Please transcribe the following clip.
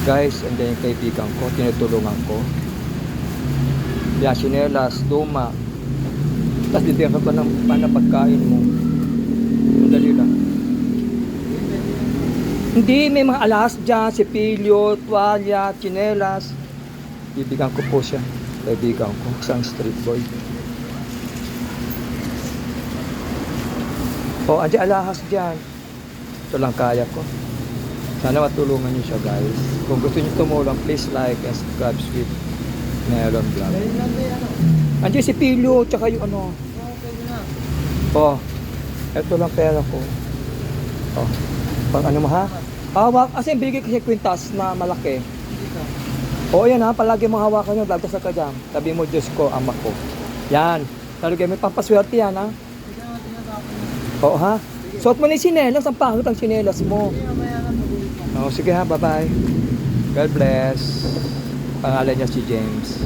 Guys, andiyan yung kaibigan ko, tinutulungan ko. Yan, sinelas, luma. Tapos bibigyan ka pa ng pagkain mo. Madali lang. Hindi, may mga alas dyan, sipilyo, tuwalya, chinelas. Bibigyan ko po siya. Kaibigan ko, isang street boy. O, andyan alahas dyan. Ito lang kaya ko. Sana matulungan niyo siya, guys. Kung gusto niyo tumulong, please like and subscribe with Melon Vlog. Andiyan si Pilyo, tsaka yung ano. Oh, ito lang pera ko. Oh, pang ano mo ha? Hawak, kasi bigay kasi kwintas na malaki. Oo, yan ha, palagi mong hawakan yun, lagdas ka dyan. Sabi mo, Diyos ko, ama ko. Yan, talaga may pampaswerte yan ha. Oo ha. Suot mo na yung sinelas, ang pangit ang sinelas mo. Oh, sige ha, bye-bye. God bless. Pangalan niya si James.